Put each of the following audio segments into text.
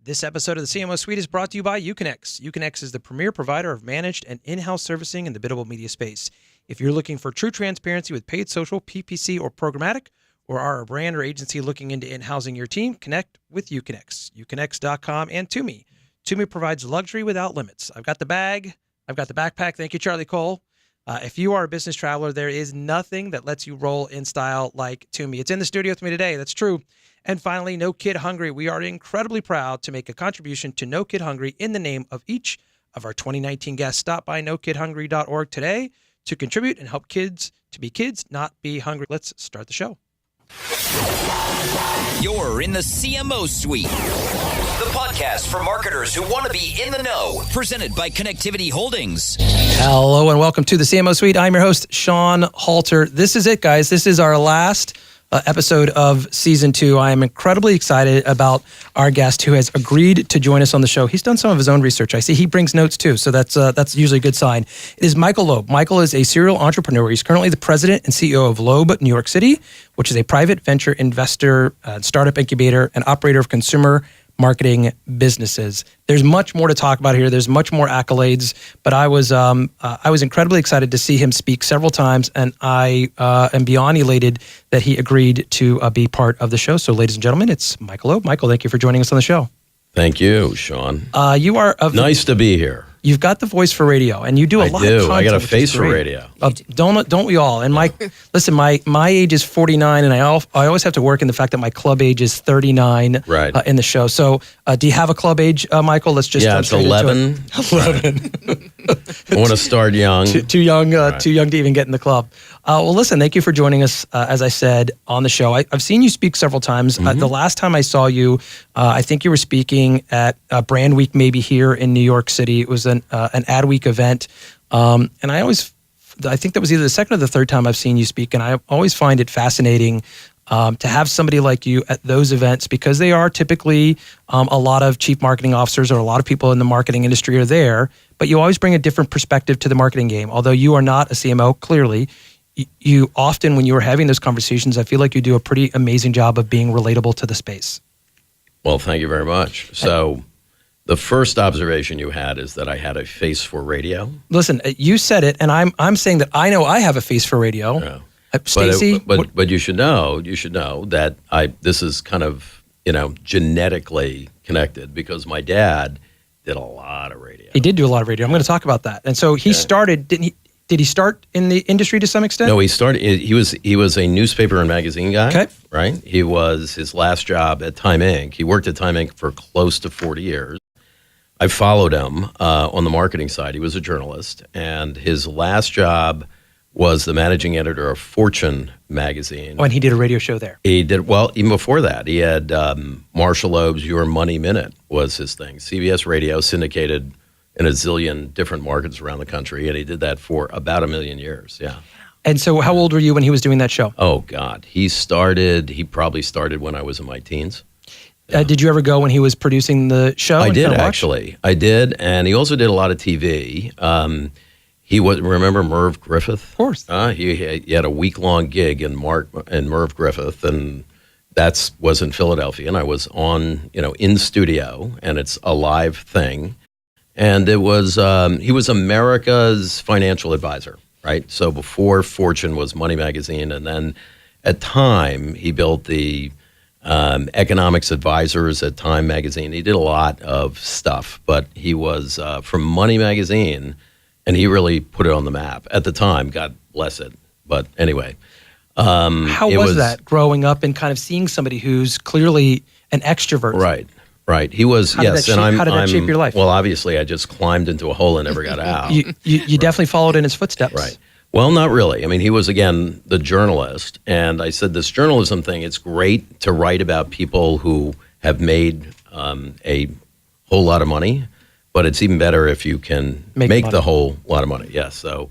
This episode of the CMO Suite is brought to you by Uconnect. Uconnect is the premier provider of managed and in-house servicing in the biddable media space. If you're looking for true transparency with paid social, PPC, or programmatic, or are a brand or agency looking into in-housing your team, connect with Uconnect. Uconnect.com and Toomey. Toomey provides luxury without limits. I've got the bag. I've got the backpack. Thank you, Charlie Cole. If you are a business traveler, there is nothing that lets you roll in style like Toomey. It's in the studio with me today. That's true. And finally, No Kid Hungry. We are incredibly proud to make a contribution to No Kid Hungry in the name of each of our 2019 guests. Stop by nokidhungry.org today to contribute and help kids to be kids, not be hungry. Let's start the show. You're in the CMO Suite, the podcast for marketers who want to be in the know, presented by Connectivity Holdings. Hello and welcome to the CMO Suite. I'm your host, Sean Halter. This is it, guys. This is our last episode of season 2. I am incredibly excited about our guest who has agreed to join us on the show. He's done some of his own research. I see he brings notes too, so that's usually a good sign. It is Michael Loeb. Michael is a serial entrepreneur. He's currently the president and CEO of Loeb, New York City, which is a private venture investor, startup incubator, and operator of consumer marketing businesses. There's much more to talk about here. There's much more accolades, but I was incredibly excited to see him speak several times, and I am beyond elated that he agreed to be part of the show. So, ladies and gentlemen, it's Michael Loeb. Michael, thank you for joining us on the show. Thank you, Sean. You are nice to be here. You've got the voice for radio, and you do a lot of content. I got a face for radio. Don't we all? And listen, my age is 49, and I always have to work in the fact that my club age is 39 in the show. So, do you have a club age, Michael? Let's just it's 11. 11. I want to start young. Too young to even get in the club. Well, listen, thank you for joining us, as I said, on the show. I've seen you speak several times. The last time I saw you, I think you were speaking at Brand Week, maybe here in New York City. It was an Ad Week event. And I think that was either the second or the third time I've seen you speak. And I always find it fascinating to have somebody like you at those events, because they are typically a lot of chief marketing officers or a lot of people in the marketing industry are there, but you always bring a different perspective to the marketing game. Although you are not a CMO, clearly, you often, when you are having those conversations, I feel like you do a pretty amazing job of being relatable to the space. Well, thank you very much. So the first observation you had is that I had a face for radio. Listen, you said it, and I'm saying that I know I have a face for radio. Yeah. Stacey, but you should know that this is kind of, genetically connected, because my dad did a lot of radio. He did do a lot of radio. I'm going to talk about that. And so he started, didn't he? Did he start in the industry to some extent? No, he started. He was a newspaper and magazine guy. Okay. Right. He was his last job at Time Inc. He worked at Time Inc. for close to 40 years. I followed him on the marketing side. He was a journalist, and his last job was the managing editor of Fortune magazine. Oh, and he did a radio show there. He did, well, even before that. He had Marshall Loeb's Your Money Minute was his thing. CBS Radio syndicated in a zillion different markets around the country, and he did that for about 1 million years, yeah. And so how old were you when he was doing that show? Oh, God. He probably started when I was in my teens. Did you ever go when he was producing the show? I did, actually. I did, and he also did a lot of TV. Remember Merv Griffith? Of course. He had a week-long gig in Merv Griffith, and that was in Philadelphia, and I was on, in studio, and it's a live thing. And it was he was America's financial advisor, right? So before Fortune was Money Magazine, and then at Time, he built the economics advisors at Time Magazine. He did a lot of stuff, but he was from Money Magazine, and he really put it on the map at the time. God bless it. But anyway. How was that, growing up and kind of seeing somebody who's clearly an extrovert? Right. He was, how did that shape your life? Well, obviously, I just climbed into a hole and never got out. You definitely followed in his footsteps. Right. Well, not really. I mean, he was, again, the journalist. And I said, this journalism thing, it's great to write about people who have made a whole lot of money, but it's even better if you can make the whole lot of money. Yes. So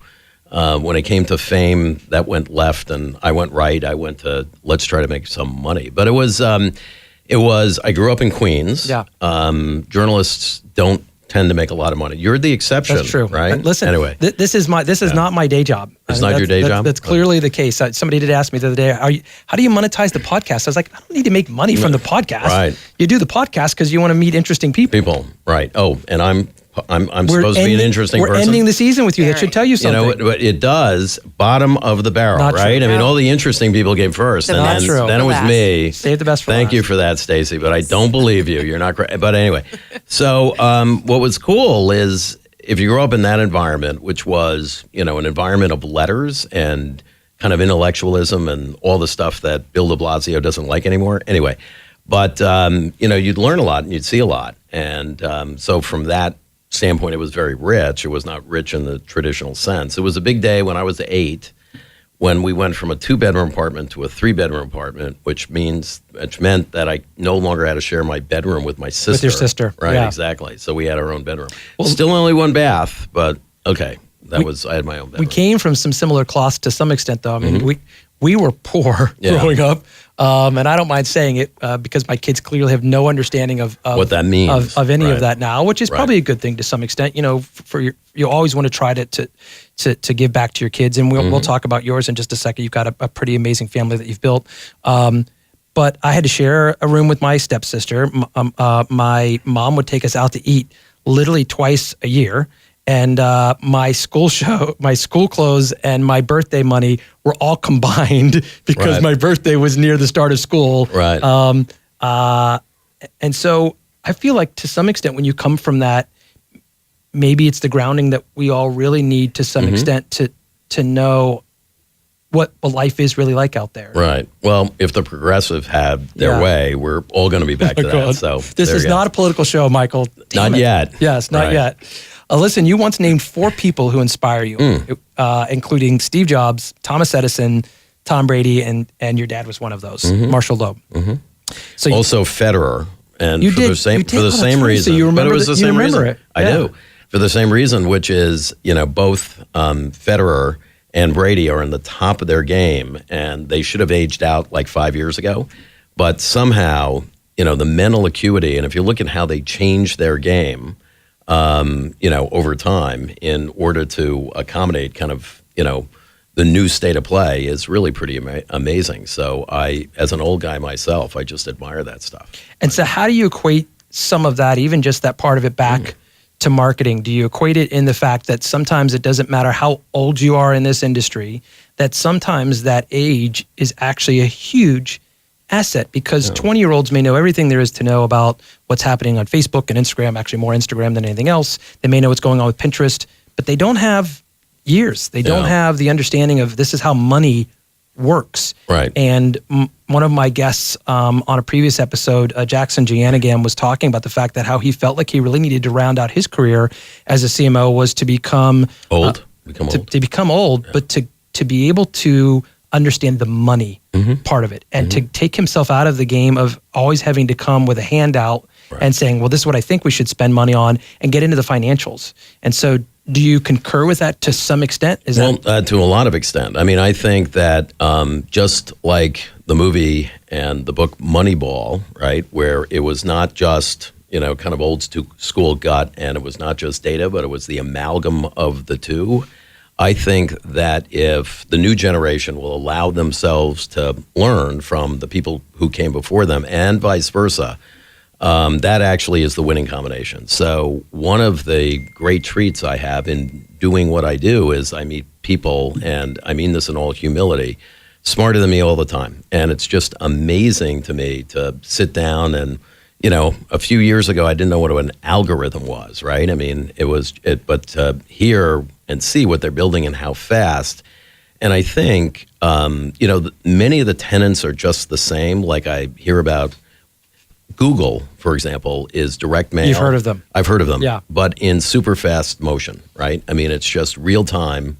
when it came to fame, that went left, and I went right. I went to, let's try to make some money. But it was, I grew up in Queens. Yeah. Journalists don't tend to make a lot of money. You're the exception. That's true. Right? Listen, anyway, this is not my day job. It's not your day job? That's clearly the case. Somebody did ask me the other day, how do you monetize the podcast? I was like, I don't need to make money from the podcast. Right. You do the podcast because you want to meet interesting people. Right. Oh, and I'm supposed to be an interesting person. We're ending the season with you. That should tell you something. You know, but it does. Bottom of the barrel, Not right? true. I mean, all the interesting people came first, and Not true. then it was me. Save the best for Thank last. you for that, Stacey. But I don't believe you. You're not great. But anyway, so what was cool is if you grew up in that environment, which was an environment of letters and kind of intellectualism and all the stuff that Bill de Blasio doesn't like anymore. Anyway, but you'd learn a lot and you'd see a lot, and so from that standpoint, it was very rich. It was not rich in the traditional sense. It was a big day when I was 8, when we went from a 2-bedroom apartment to a 3-bedroom apartment, which meant that I no longer had to share my bedroom with my sister. With your sister, right? yeah. Exactly. So we had our own bedroom. Well, still only 1 bath, but okay, I had my own bedroom. We came from some similar cloths to some extent, though. I mean, we were poor growing up. And I don't mind saying it because my kids clearly have no understanding of what that means of any of that now, which is probably a good thing to some extent. You always want to try to give back to your kids, and we'll talk about yours in just a second. You've got a pretty amazing family that you've built. But I had to share a room with my stepsister. My mom would take us out to eat literally twice a year. And my school clothes and my birthday money were all combined because my birthday was near the start of school. Right. And so I feel like to some extent when you come from that, maybe it's the grounding that we all really need to some extent to know what life is really like out there. Right. Well, if the progressive had their way, we're all going to be back to that. So this is not a political show, Michael. Not yet. Yes, not yet. Listen, you once named 4 people who inspire you, including Steve Jobs, Thomas Edison, Tom Brady, and your dad was one of those, Marshall Loeb. So also Federer, and you for the same reason. So you remember but it was the same reason. It. I do. For the same reason, which is both Federer and Brady are in the top of their game, and they should have aged out like 5 years ago. But somehow, the mental acuity, and if you look at how they changed their game, over time in order to accommodate kind of, the new state of play is really pretty amazing. So as an old guy myself, I just admire that stuff. And so how do you equate some of that, even just that part of it back to marketing? Do you equate it in the fact that sometimes it doesn't matter how old you are in this industry, that sometimes that age is actually a huge asset, because 20-year-olds may know everything there is to know about what's happening on Facebook and Instagram, actually more Instagram than anything else. They may know what's going on with Pinterest, but they don't have years. They don't have the understanding of this is how money works. Right. And one of my guests on a previous episode, Jackson Giannigan, was talking about the fact that how he felt like he really needed to round out his career as a CMO was to become old. To become old, but to be able to understand the money part of it, and to take himself out of the game of always having to come with a handout and saying, well, this is what I think we should spend money on, and get into the financials. And so do you concur with that to some extent? To a lot of extent. I mean, I think that just like the movie and the book Moneyball, right, where it was not just, kind of old school gut, and it was not just data, but it was the amalgam of the two. I think that if the new generation will allow themselves to learn from the people who came before them and vice versa, that actually is the winning combination. So one of the great treats I have in doing what I do is I meet people, and I mean this in all humility, smarter than me all the time. And it's just amazing to me to sit down and, a few years ago, I didn't know what an algorithm was, right? I mean, but to hear and see what they're building and how fast. And I think, many of the tenets are just the same. Like I hear about Google, for example, is direct mail. You've heard of them. I've heard of them. Yeah. But in super fast motion, right? I mean, it's just real time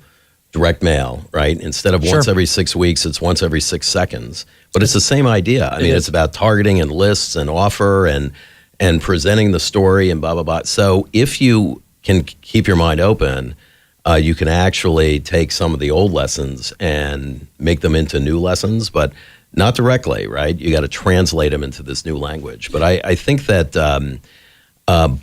direct mail, right? Instead of once every 6 weeks, it's once every 6 seconds. But it's the same idea. I mean, it's about targeting and lists and offer and presenting the story and blah, blah, blah. So if you can keep your mind open, you can actually take some of the old lessons and make them into new lessons, but not directly, right? You got to translate them into this new language. But I think that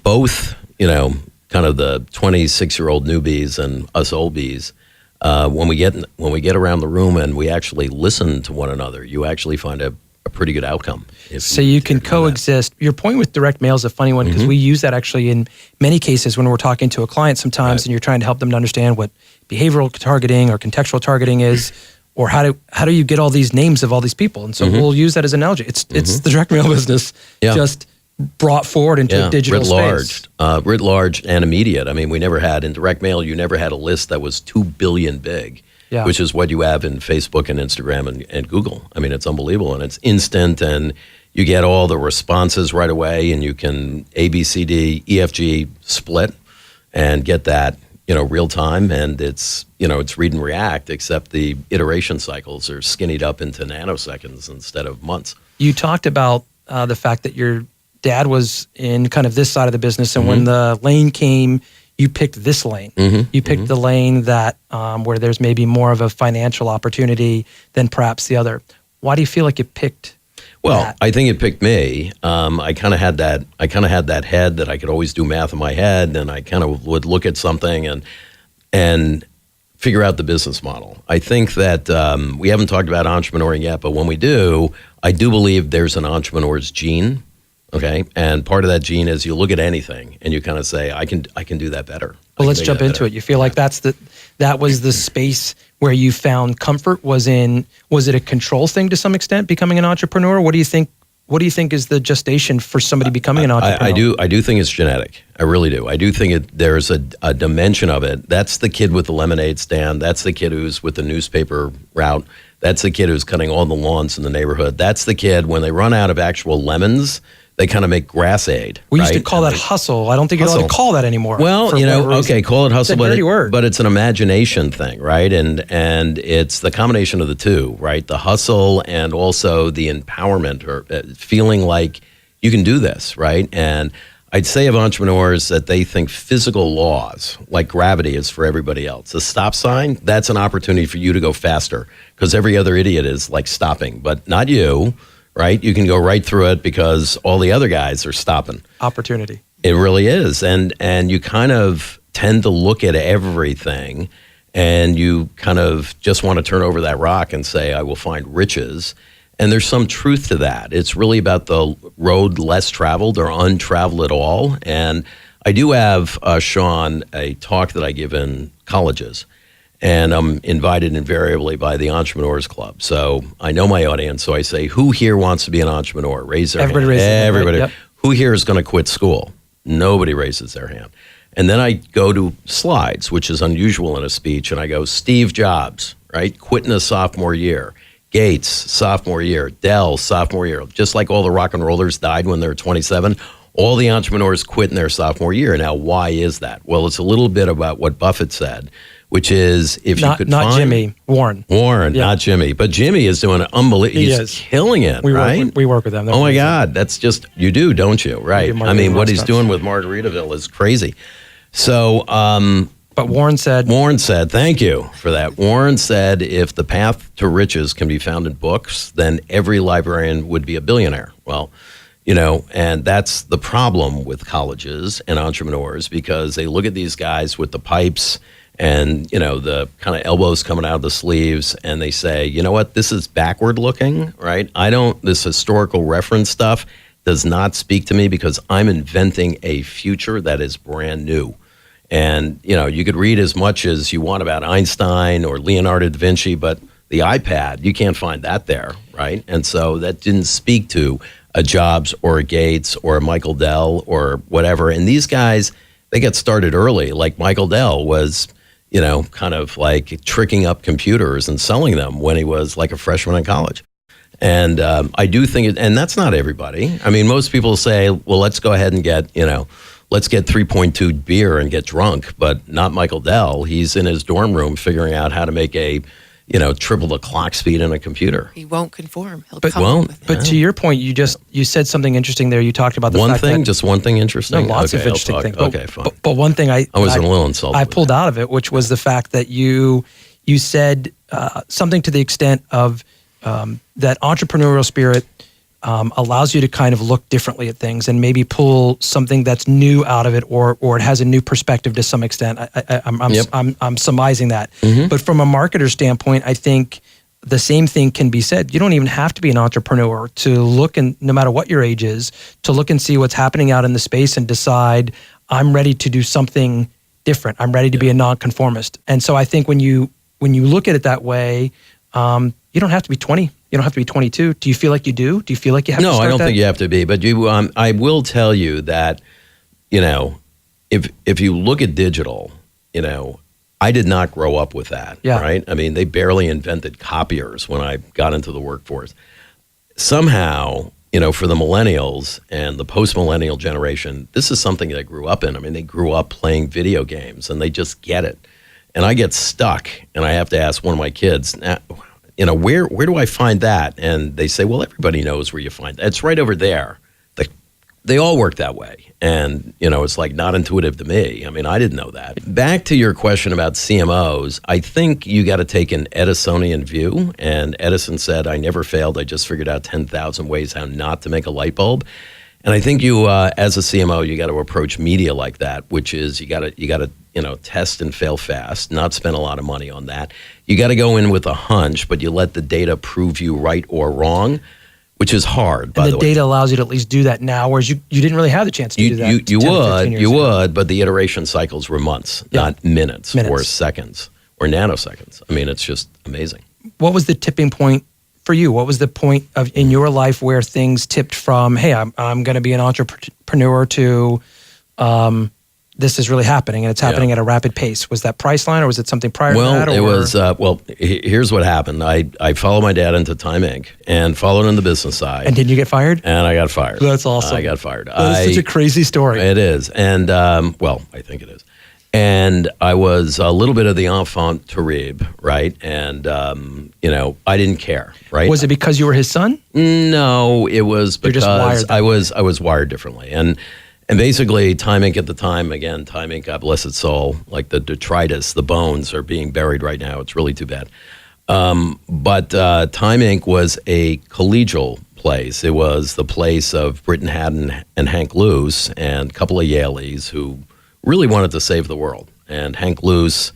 both, kind of the 26-year-old newbies and us old bees, when we get around the room and we actually listen to one another, you actually find a pretty good outcome. So you can coexist. Your point with direct mail is a funny one because we use that actually in many cases when we're talking to a client sometimes, and you're trying to help them to understand what behavioral targeting or contextual targeting is, or how do you get all these names of all these people? And so we'll use that as an analogy. It's the direct mail business just brought forward into a digital space. Writ large and immediate. I mean, we never had in direct mail. You never had a list that was 2 billion big. Yeah. Which is what you have in Facebook and Instagram and Google. I mean, it's unbelievable, and it's instant, and you get all the responses right away, and you can A, B, C, D, E, F, G split and get that, real time, and it's read and react, except the iteration cycles are skinnied up into nanoseconds instead of months. You talked about the fact that your dad was in kind of this side of the business, and when the lane came, you picked this lane. You picked the lane that where there's maybe more of a financial opportunity than perhaps the other. Why do you feel like you picked that? I think it picked me. I kind of had that head that I could always do math in my head, and I kind of would look at something and figure out the business model. I think that we haven't talked about entrepreneuring yet, but when we do, I do believe there's an entrepreneur's gene. Okay, and part of that gene is you look at anything and you kind of say, I can do that better. Well, let's jump into it. You feel like that was the space where you found comfort? Was it a control thing to some extent, becoming an entrepreneur? What do you think is the gestation for somebody becoming an entrepreneur? I do think it's genetic. I really do. I do think there's a dimension of it. That's the kid with the lemonade stand. That's the kid who's with the newspaper route. That's the kid who's cutting all the lawns in the neighborhood. That's the kid when they run out of actual lemons, they kind of make grass aid. We used to call that hustle. I don't think you're allowed to call that anymore. Well, okay, call it hustle, it's a dirty word. But it's an imagination thing, right? And it's the combination of the two, right? The hustle and also the empowerment or feeling like you can do this, right? And I'd say of entrepreneurs that they think physical laws, like gravity, is for everybody else. A stop sign, that's an opportunity for you to go faster because every other idiot is like stopping, but not you. Right? You can go right through it because all the other guys are stopping. Opportunity. It really is. And you kind of tend to look at everything and you kind of just want to turn over that rock and say, I will find riches. And there's some truth to that. It's really about the road less traveled or untraveled at all. And I do have, Sean, a talk that I give in colleges. And I'm invited invariably by the Entrepreneurs Club. So I know my audience. So I say, who here wants to be an entrepreneur? Raise their hand. Everybody. Yep. Who here is going to quit school? Nobody raises their hand. And then I go to slides, which is unusual in a speech. And I go, Steve Jobs, right? Quitting his sophomore year. Gates, sophomore year. Dell, sophomore year. Just like all the rock and rollers died when they were 27, all the entrepreneurs quit in their sophomore year. Now, why is that? Well, it's a little bit about what Buffett said, which is if you could not find... Jimmy, Warren. Not Jimmy. But Jimmy is doing an unbelievable... He's killing it, right? We work with them. Oh, my God. That's just... You do, don't you? Right. I mean, what he's doing with Margaritaville is crazy. So... but Warren said... Thank you for that. Warren said if the path to riches can be found in books, then every librarian would be a billionaire. Well... and that's the problem with colleges and entrepreneurs because they look at these guys with the pipes and, the kind of elbows coming out of the sleeves and they say, you know what, this is backward looking, right? This historical reference stuff does not speak to me because I'm inventing a future that is brand new. And, you could read as much as you want about Einstein or Leonardo da Vinci, but the iPad, you can't find that there, right? And so that didn't speak to a Jobs or a Gates or a Michael Dell or whatever. And these guys, they get started early. Like Michael Dell was, kind of like tricking up computers and selling them when he was like a freshman in college. And I do think, and that's not everybody. I mean, most people say, well, let's go ahead and get, let's get 3.2 beer and get drunk. But not Michael Dell. He's in his dorm room figuring out how to make a triple the clock speed in a computer. He won't conform. But to your point, you said something interesting there. You talked about the fact that... Just one thing interesting? No, lots of interesting things. Okay, fine. But one thing I was a little insulted. I pulled out of it, which was the fact that you said something to the extent of that entrepreneurial spirit allows you to kind of look differently at things and maybe pull something that's new out of it, or it has a new perspective to some extent. I'm surmising that. But from a marketer standpoint, I think the same thing can be said. You don't even have to be an entrepreneur to look, and no matter what your age is, to look and see what's happening out in the space and decide, I'm ready to do something different. I'm ready to be a nonconformist. And so I think when you look at it that way, you don't have to be 20. You don't have to be 22. Do you feel like you do? Do you feel like you have to start No, I don't that? think you have to be. But I will tell you that, if you look at digital, I did not grow up with that, right? I mean, they barely invented copiers when I got into the workforce. Somehow, for the millennials and the post-millennial generation, this is something they grew up in. I mean, they grew up playing video games, and they just get it. And I get stuck, and I have to ask one of my kids, where do I find that? And they say, well, everybody knows where you find that. It's right over there. They all work that way. And, it's like not intuitive to me. I mean, I didn't know that. Back to your question about CMOs, I think you got to take an Edisonian view. And Edison said, I never failed. I just figured out 10,000 ways how not to make a light bulb. And I think you, as a CMO, you got to approach media like that, which is you got to test and fail fast, not spend a lot of money on that. You got to go in with a hunch, but you let the data prove you right or wrong, which is hard, by the way. And the data allows you to at least do that now, whereas you didn't really have the chance to do that. You would, but the iteration cycles were months, not minutes or seconds or nanoseconds. I mean, it's just amazing. What was the tipping point for you? What was the point in your life where things tipped from, hey, I'm going to be an entrepreneur to this is really happening, and it's happening at a rapid pace? Was that Priceline, or was it something prior to that? It was, here's what happened. I followed my dad into Time Inc. and followed in the business side. And did you get fired? And I got fired. That's awesome. I got fired. That is such a crazy story. It is. And, I think it is. And I was a little bit of the enfant terrible, right? And, I didn't care, right? Was it because you were his son? No, it was because I was wired differently. And basically, Time Inc. at the time, again, Time Inc., God bless its soul, like the detritus, the bones are being buried right now. It's really too bad. But Time Inc. was a collegial place. It was the place of Britton Haddon and Hank Luce and a couple of Yaleys who really wanted to save the world. And Hank Luce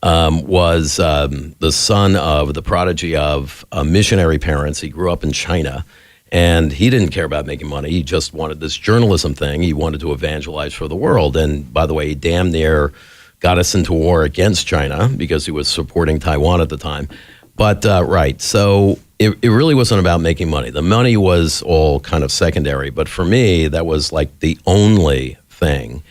was the son of the prodigy of missionary parents. He grew up in China. And he didn't care about making money. He just wanted this journalism thing. He wanted to evangelize for the world. And by the way, he damn near got us into war against China because he was supporting Taiwan at the time. But, right, so it really wasn't about making money. The money was all kind of secondary. But for me, that was like the only thing.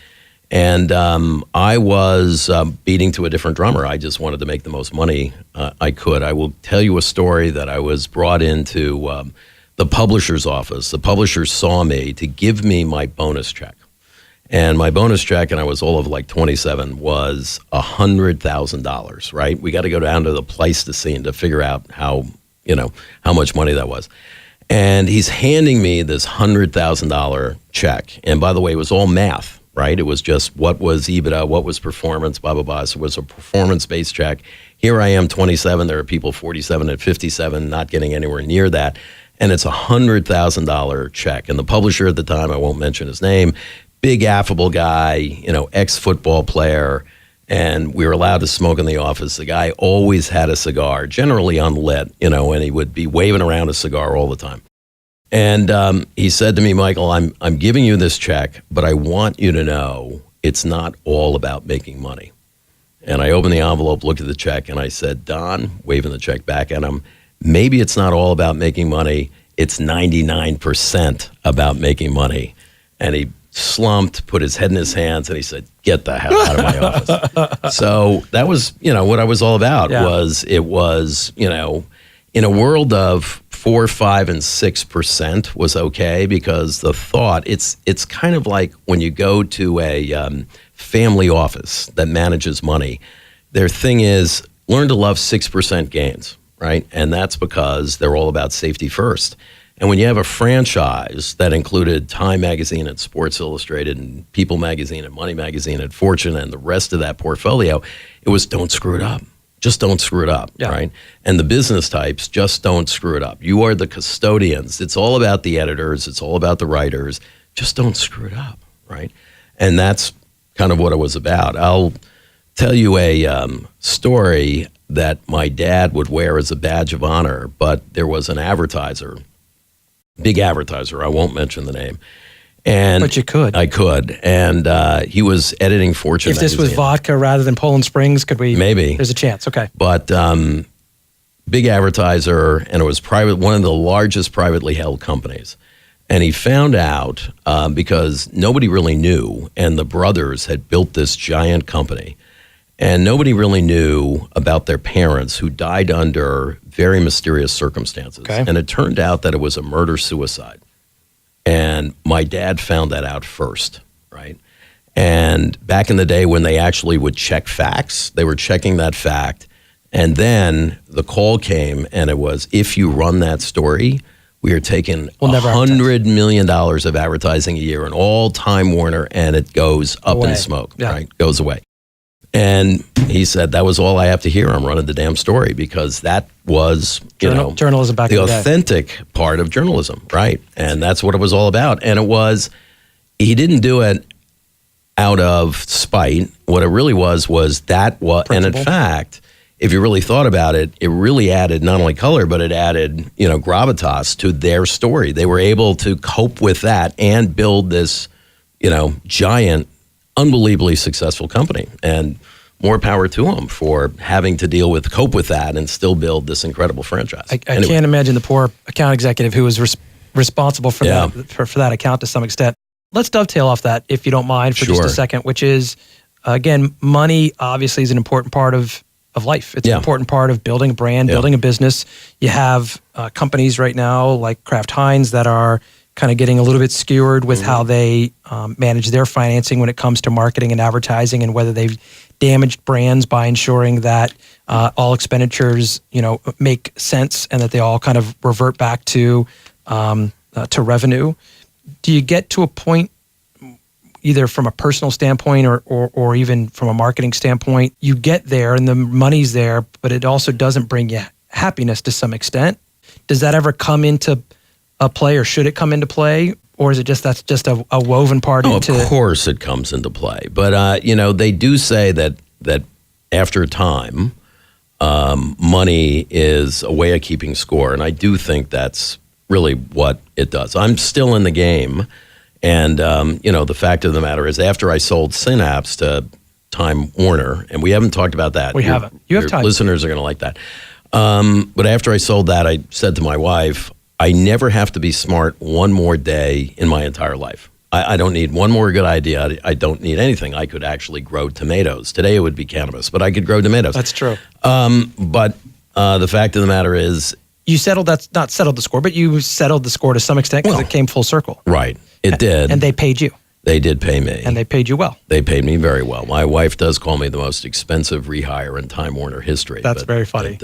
And I was beating to a different drummer. I just wanted to make the most money I could. I will tell you a story that I was brought into the publisher's office. The publisher saw me to give me my bonus check. And my bonus check, and I was all of like 27, was $100,000, right? We got to go down to the Pleistocene to figure out how much money that was. And he's handing me this $100,000 check. And by the way, it was all math, right? It was just what was EBITDA, what was performance, blah, blah, blah. So it was a performance-based check. Here I am, 27. There are people 47 and 57 not getting anywhere near that. And it's a $100,000 check. And the publisher at the time, I won't mention his name, big affable guy, ex-football player, and we were allowed to smoke in the office. The guy always had a cigar, generally unlit, and he would be waving around a cigar all the time. And he said to me, Michael, I'm giving you this check, but I want you to know it's not all about making money. And I opened the envelope, looked at the check, and I said, Don, waving the check back at him, maybe it's not all about making money. It's 99% about making money. And he slumped, put his head in his hands, and he said, get the hell out of my office. So that was, what I was all about. It was, in a world of 4, 5, and 6% was okay, because the thought, it's kind of like when you go to a family office that manages money, their thing is learn to love 6% gains. Right? And that's because they're all about safety first. And when you have a franchise that included Time Magazine and Sports Illustrated and People Magazine and Money Magazine and Fortune and the rest of that portfolio, it was don't screw it up. just don't screw it up, right? And the business types, just don't screw it up. You are the custodians. It's all about the editors. It's all about the writers. Just don't screw it up, right? And that's kind of what it was about. I'll tell you a story that my dad would wear as a badge of honor, but there was an advertiser, big advertiser, I won't mention the name. But you could. I could. And he was editing Fortune If this magazine. was vodka rather than Poland Springs, could we? Maybe. There's a chance. Okay. But big advertiser, and it was one of the largest privately held companies. And he found out because nobody really knew, and the brothers had built this giant company, and nobody really knew about their parents who died under very mysterious circumstances. Okay. And it turned out that it was a murder-suicide. And my dad found that out first, right? And back in the day when they actually would check facts, they were checking that fact. And then the call came, and it was, if you run that story, we are taking $100 million of advertising a year and all Time Warner, and it goes up in smoke, right? Goes away. And he said, that was all I have to hear. I'm running the damn story, because that was, journalism back in the day. Authentic part of journalism, right? And that's what it was all about. And it was, he didn't do it out of spite. What it really was that what, and in fact, if you really thought about it, it really added not only color, but it added, gravitas to their story. They were able to cope with that and build this, giant, unbelievably successful company. And more power to them for having to cope with that and still build this incredible franchise. I can't imagine the poor account executive who was responsible for that for that account to some extent. Let's dovetail off that, if you don't mind, for just a second, which is, again, money obviously is an important part of life. It's an important part of building a brand, building a business. You have companies right now like Kraft Heinz that are kind of getting a little bit skewered with how they manage their financing when it comes to marketing and advertising, and whether they've damaged brands by ensuring that all expenditures, make sense and that they all kind of revert back to revenue. Do you get to a point, either from a personal standpoint or even from a marketing standpoint, you get there and the money's there, but it also doesn't bring you happiness to some extent? Does that ever come into a play, or should it come into play? Or is it that's just a woven part into? Of course it comes into play. But, they do say that after time, money is a way of keeping score. And I do think that's really what it does. I'm still in the game. And, the fact of the matter is, after I sold Synapse to Time Warner, and we haven't talked about that. We haven't. You have time. Listeners are going to like that. But after I sold that, I said to my wife, I never have to be smart one more day in my entire life. I don't need one more good idea. I don't need anything. I could actually grow tomatoes. Today it would be cannabis, but I could grow tomatoes. That's true. But the fact of the matter is, you not settled the score, but you settled the score to some extent because it came full circle. Right. It did. And they paid you. They did pay me. And they paid you well. They paid me very well. My wife does call me the most expensive rehire in Time Warner history. That's very funny.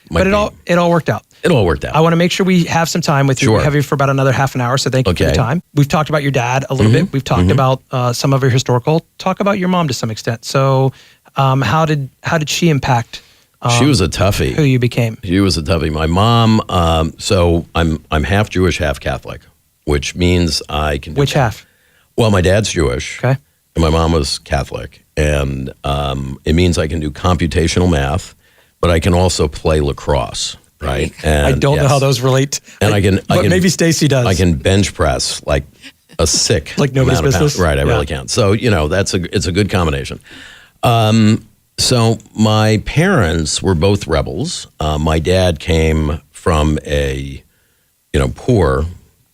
But it all worked out. It all worked out. I want to make sure we have some time with you. Sure. We have you for about another half an hour, so thank you for the time. We've talked about your dad a little bit. We've talked about some of your historical. Talk about your mom to some extent. So how did she impact she was a toughie. Who you became? She was a toughie. My mom, so I'm half Jewish, half Catholic, which means I can do Which half? Well, my dad's Jewish. Okay. And my mom was Catholic. And it means I can do computational math, but I can also play lacrosse, right? And I don't know how those relate. And I can maybe Stacy does. I can bench press like a sick like nobody's business. Right, I really can. So, it's a good combination. So my parents were both rebels. My dad came from a, poor,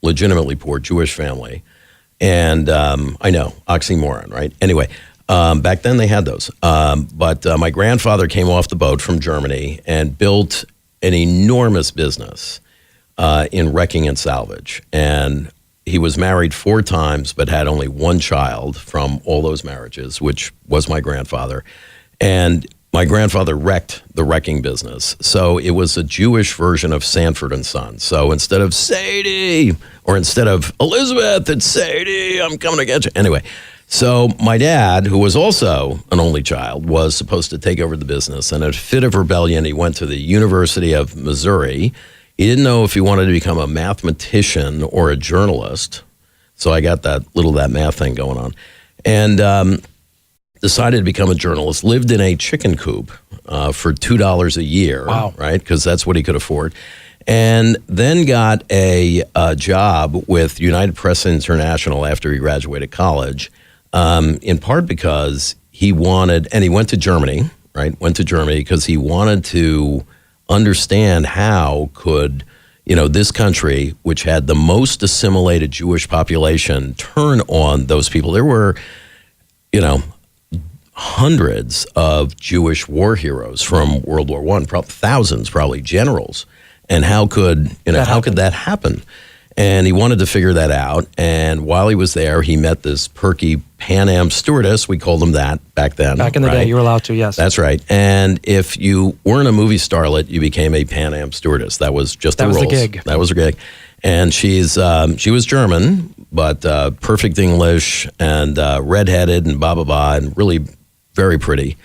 legitimately poor Jewish family. And I know, oxymoron, right? Anyway, back then they had those. But my grandfather came off the boat from Germany and built an enormous business in wrecking and salvage. And he was married 4 times, but had only 1 child from all those marriages, which was my grandfather. And my grandfather wrecked the wrecking business. So it was a Jewish version of Sanford and Son. So instead of Sadie, or instead of Elizabeth, it's Sadie, I'm coming to get you. Anyway, So my dad, who was also an only child, was supposed to take over the business. And in a fit of rebellion, he went to the University of Missouri. He didn't know if he wanted to become a mathematician or a journalist. So I got that math thing going on. And decided to become a journalist, lived in a chicken coop for $2 a year, wow. Right? Because that's what he could afford. And then got a job with United Press International after he graduated college, in part because he wanted, and he went to Germany, right? Went to Germany because he wanted to understand how could, this country, which had the most assimilated Jewish population, turn on those people. There were, hundreds of Jewish war heroes from World War I, thousands, probably generals. And how could that happen? And he wanted to figure that out. And while he was there, he met this perky Pan Am stewardess. We called them that back then. Back in the day, you were allowed to, yes. That's right. And if you weren't a movie starlet, you became a Pan Am stewardess. That was just the rules. That was the gig. That was her gig. And she was German, but perfect English and redheaded and blah, blah, blah, and really very pretty.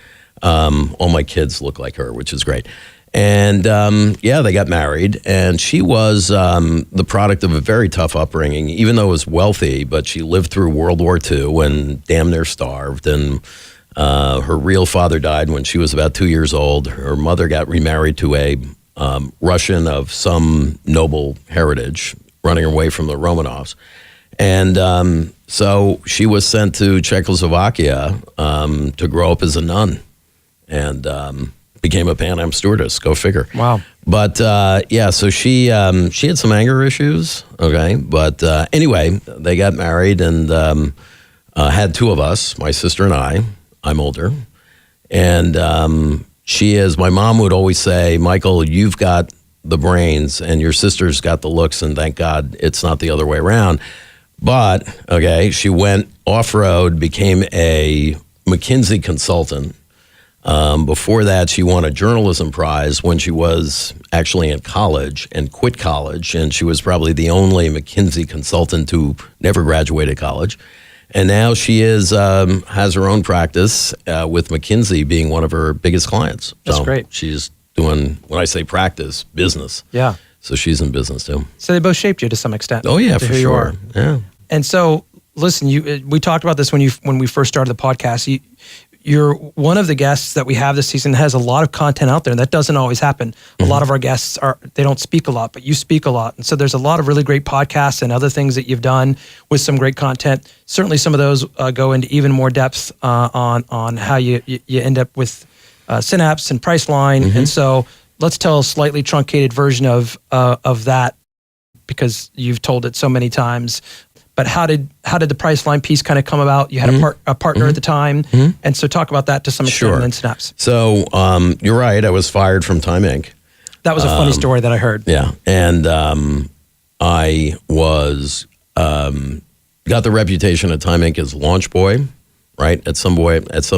All my kids look like her, which is great. And they got married, and she was the product of a very tough upbringing, even though it was wealthy, but she lived through World War II and damn near starved. And her real father died when she was about 2 years old. Her mother got remarried to a Russian of some noble heritage, running away from the Romanovs. And so she was sent to Czechoslovakia to grow up as a nun, and became a Pan Am stewardess. Go figure. Wow. But so she had some anger issues. Okay, but anyway, they got married and had two of us, my sister and I. I'm older, and my mom would always say, Michael, you've got the brains and your sister's got the looks, and thank God it's not the other way around. But she went off-road, became a McKinsey consultant. Before that, she won a journalism prize when she was actually in college and quit college. And she was probably the only McKinsey consultant who never graduated college. And now she has her own practice with McKinsey being one of her biggest clients. That's great. She's doing, when I say practice, business. Yeah. So she's in business too. So they both shaped you to some extent. Oh yeah, for sure. Yeah. And so, listen, we talked about this when we first started the podcast. You're one of the guests that we have this season that has a lot of content out there, and that doesn't always happen. Mm-hmm. A lot of our guests they don't speak a lot, but you speak a lot. And so there's a lot of really great podcasts and other things that you've done with some great content. Certainly some of those go into even more depth on how you end up with Synapse and Priceline. Mm-hmm. And so let's tell a slightly truncated version of that, because you've told it so many times. But how did the Priceline piece kind of come about? You had a partner mm-hmm. at the time, mm-hmm. and so talk about that to some extent, sure. and then Synapse. So you're right. I was fired from Time Inc. That was a funny story that I heard. Yeah, and I was got the reputation at Time Inc. as launch boy. Right, at some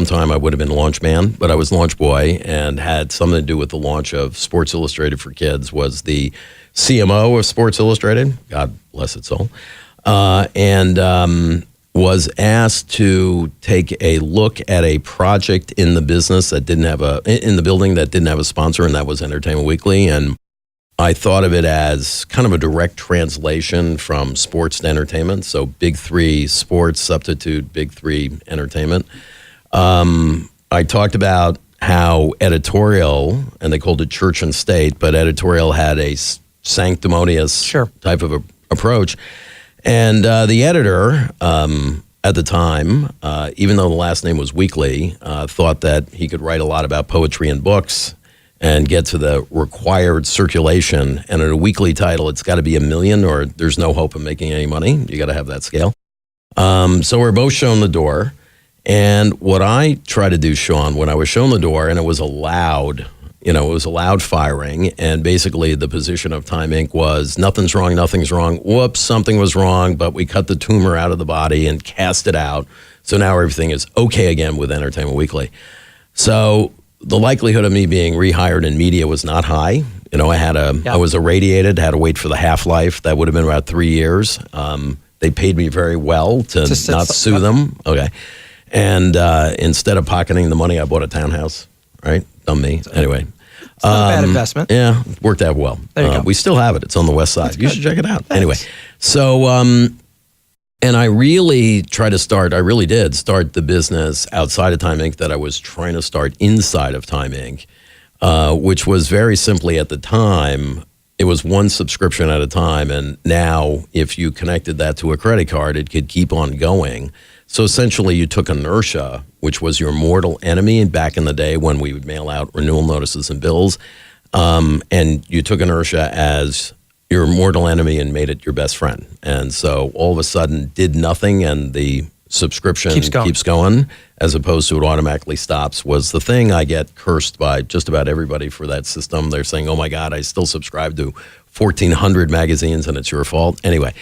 time I would have been launch man, but I was launch boy and had something to do with the launch of Sports Illustrated for Kids. Was the CMO of Sports Illustrated. God bless its soul. And was asked to take a look at a project in the business that in the building that didn't have a sponsor, and that was Entertainment Weekly. And I thought of it as kind of a direct translation from sports to entertainment. So Big Three sports substitute Big Three entertainment. I talked about how editorial, and they called it church and state, but editorial had a sanctimonious type of approach. And the editor at the time, even though the last name was Weekly, thought that he could write a lot about poetry and books and get to the required circulation. And at a weekly title, it's got to be 1 million or there's no hope of making any money. You got to have that scale. So we're both shown the door. And what I try to do, Sean, when I was shown the door, and it was a loud firing, and basically the position of Time Inc. was nothing's wrong. Whoops, something was wrong, but we cut the tumor out of the body and cast it out. So now everything is okay again with Entertainment Weekly. So the likelihood of me being rehired in media was not high. I was irradiated, had to wait for the half-life. That would have been about 3 years. they paid me very well to not sue them. Okay. And instead of pocketing the money, I bought a townhouse, right? Dumb me. Anyway. It's not a bad investment. Yeah, worked out well. There you go. We still have it. It's on the west side. You should check it out. Thanks. Anyway, so, and I really did start the business outside of Time Inc. that I was trying to start inside of Time Inc., which was very simply at the time, it was one subscription at a time. And now if you connected that to a credit card, it could keep on going. So essentially you took inertia, which was your mortal enemy back in the day when we would mail out renewal notices and bills. And you took inertia as your mortal enemy and made it your best friend. And so all of a sudden did nothing and the subscription keeps going as opposed to it automatically stops was the thing. I get cursed by just about everybody for that system. They're saying, oh my God, I still subscribe to 1,400 magazines and it's your fault. Anyway,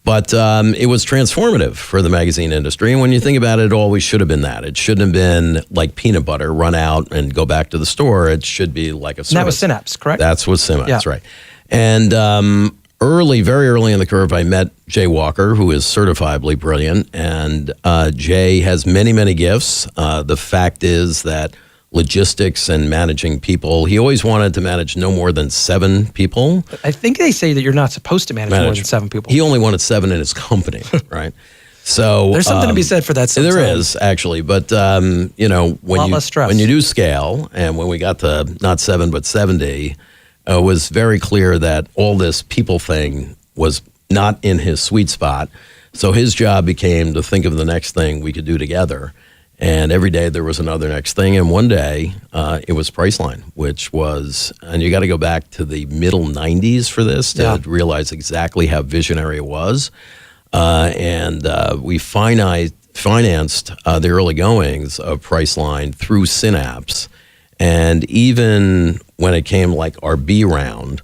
but it was transformative for the magazine industry. And when you think about it, it always should have been that. It shouldn't have been like peanut butter, run out and go back to the store. It should be like a service. And that was Synapse, correct? That's what Synapse, right. And very early in the curve, I met Jay Walker, who is certifiably brilliant. And Jay has many, many gifts. The fact is that logistics and managing people, he always wanted to manage no more than 7 people. I think they say that you're not supposed to manage more than 7 people. He only wanted 7 in his company, right? So there's something to be said for that. Sometimes. There is actually, but you know, when you do scale, and when we got to not 7 but 70, it was very clear that all this people thing was not in his sweet spot. So his job became to think of the next thing we could do together. And every day there was another next thing. And one day it was Priceline, which was, and you got to go back to the middle 90s for this to realize exactly how visionary it was. And we financed the early goings of Priceline through Synapse. And even when it came like our B round,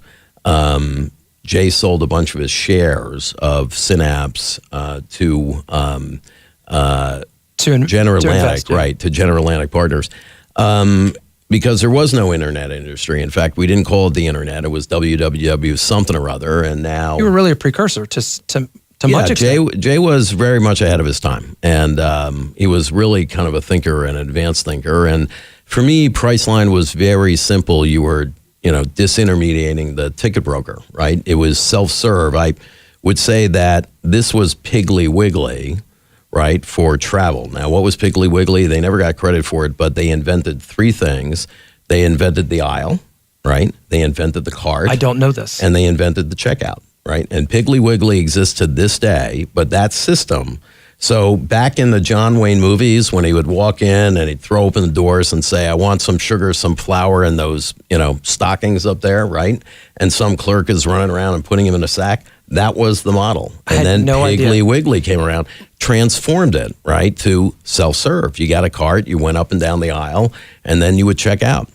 Jay sold a bunch of his shares of Synapse to General Atlantic, right, to General Atlantic Partners, because there was no internet industry. In fact, we didn't call it the internet; it was www something or other. And now you were really a precursor to much extent. Jay was very much ahead of his time, and he was really kind of a thinker, an advanced thinker. And for me, Priceline was very simple. You were, disintermediating the ticket broker, right? It was self-serve. I would say that this was Piggly Wiggly, right, for travel. Now, what was Piggly Wiggly? They never got credit for it, but they invented 3 things. They invented the aisle, right? They invented the cart. I don't know this. And they invented the checkout, right? And Piggly Wiggly exists to this day, but that system. So back in the John Wayne movies, when he would walk in and he'd throw open the doors and say, I want some sugar, some flour, and those, stockings up there, right? And some clerk is running around and putting him in a sack. That was the model. And then Piggly Wiggly came around, transformed it, right, to self-serve. You got a cart, you went up and down the aisle, and then you would check out.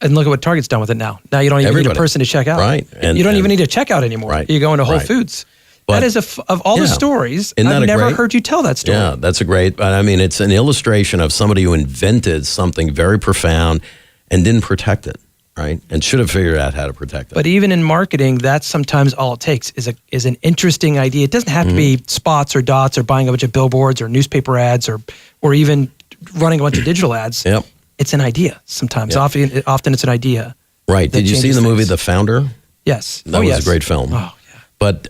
And look at what Target's done with it now. Now you don't even need a person to check out. Right. And you don't even need to check out anymore. Right. You go into Whole Foods. But that is, of all the stories, I've never heard you tell that story. Yeah, that's it's an illustration of somebody who invented something very profound and didn't protect it, right? And should have figured out how to protect it. But even in marketing, that's sometimes all it takes is an interesting idea. It doesn't have to be spots or dots or buying a bunch of billboards or newspaper ads or even running a bunch of digital ads. Yep. It's an idea sometimes. Yep. Often it's an idea. Right. Did you see the movie The Founder? Yes. That was a great film. Oh, but